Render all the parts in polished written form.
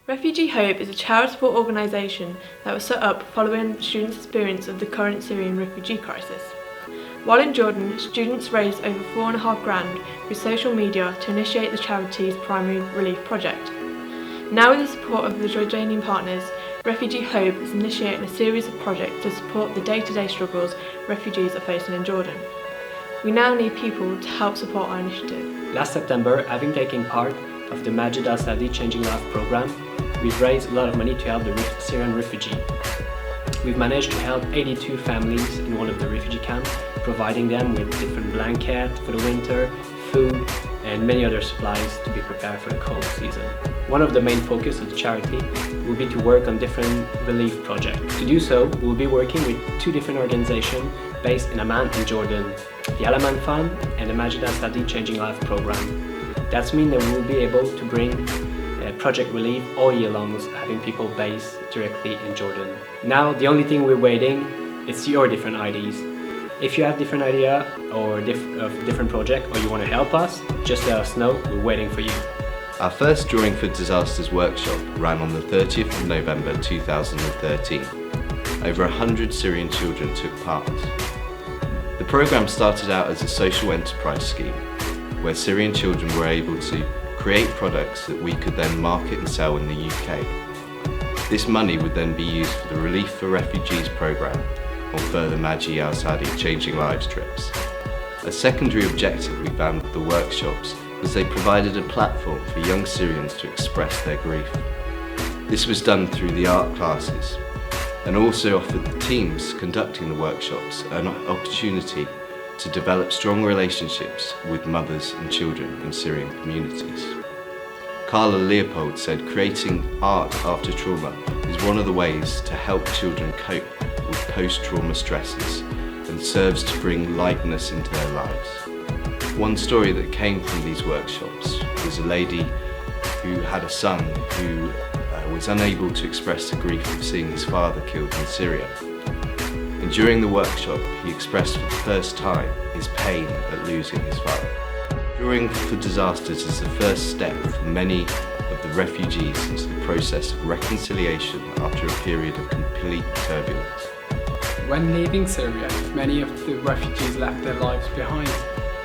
Refugee Hope is a charitable organisation that was set up following students' experience of the current Syrian refugee crisis. While in Jordan, students raised over $4,500 through social media to initiate the charity's primary relief project. Now, with the support of the Jordanian partners, Refugee Hope is initiating a series of projects to support the day-to-day struggles refugees are facing in Jordan. We now need people to help support our initiative. Last September, having taken part of the Majid al-Sadi Changing Life program, we've raised a lot of money to help the Syrian refugee. We've managed to help 82 families in one of the refugee camps, providing them with different blankets for the winter, food, and many other supplies to be prepared for the cold season. One of the main focus of the charity will be to work on different relief projects. To do so, we'll be working with two different organizations based in Amman and Jordan, the Al-Aman Fund and the Majid al-Sadi Changing Life program. That means that we'll be able to bring project relief all year long, having people based directly in Jordan. Now, the only thing we're waiting is your different ideas. If you have different idea or different project, or you want to help us, just let us know. We're waiting for you. Our first Drawing for Disasters workshop ran on the 30th of November 2013. Over 100 Syrian children took part. The programme started out as a social enterprise scheme, where Syrian children were able to create products that we could then market and sell in the UK. This money would then be used for the Relief for Refugees programme or further Majid al-Sadi Changing Lives trips. A secondary objective we found with the workshops was they provided a platform for young Syrians to express their grief. This was done through the art classes and also offered the teams conducting the workshops an opportunity to develop strong relationships with mothers and children in Syrian communities. Carla Leopold said creating art after trauma is one of the ways to help children cope with post-trauma stresses and serves to bring lightness into their lives. One story that came from these workshops was a lady who had a son who was unable to express the grief of seeing his father killed in Syria. And during the workshop, he expressed for the first time his pain at losing his father. Drawing for Disasters is the first step for many of the refugees into the process of reconciliation after a period of complete turbulence. When leaving Syria, many of the refugees left their lives behind.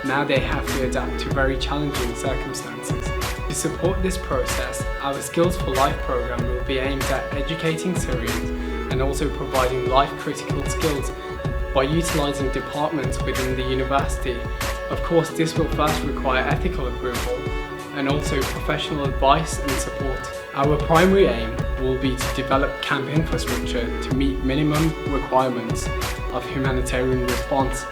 Now they have to adapt to very challenging circumstances. To support this process, our Skills for Life program will be aimed at educating Syrians and also providing life-critical skills by utilising departments within the university. Of course, this will first require ethical approval and also professional advice and support. Our primary aim will be to develop camp infrastructure to meet minimum requirements of humanitarian response.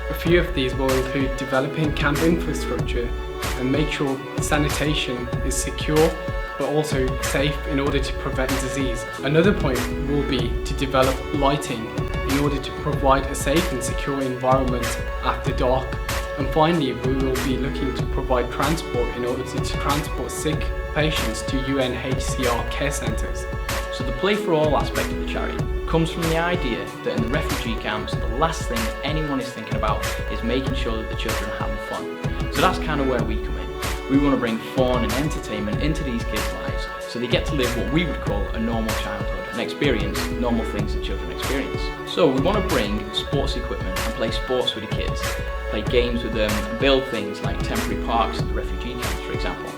A few of these will include developing camp infrastructure and make sure sanitation is secure but also safe in order to prevent disease. Another point will be to develop lighting in order to provide a safe and secure environment after dark. And finally, we will be looking to provide transport in order to transport sick patients to UNHCR care centres. So the Play for All aspect of the charity comes from the idea that in the refugee camps, the last thing anyone is thinking about is making sure that the children are having fun. So that's kind of where we come in. We want to bring fun and entertainment into these kids' lives so they get to live what we would call a normal childhood and experience normal things that children experience. So we want to bring sports equipment and play sports with the kids, play games with them and build things like temporary parks at the refugee camps, for example.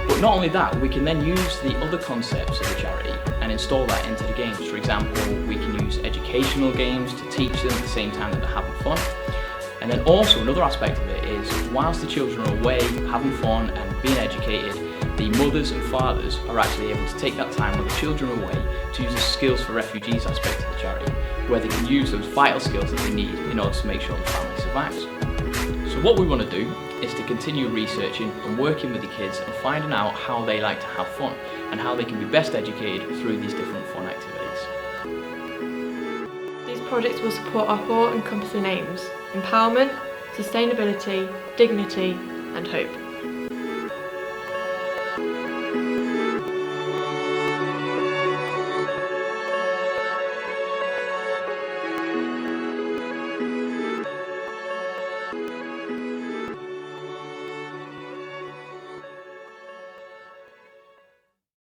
But not only that, we can then use the other concepts of the charity and install that into the games. For example, we can use educational games to teach them at the same time that they're having fun. And then also another aspect of it is, whilst the children are away having fun and being educated, the mothers and fathers are actually able to take that time with the children away to use the Skills for Refugees aspect of the charity, where they can use those vital skills that they need in order to make sure the family survives. So what we want to do is to continue researching and working with the kids and finding out how they like to have fun and how they can be best educated through these different fun activities. These projects will support our four encompassing aims: empowerment, sustainability, dignity and hope.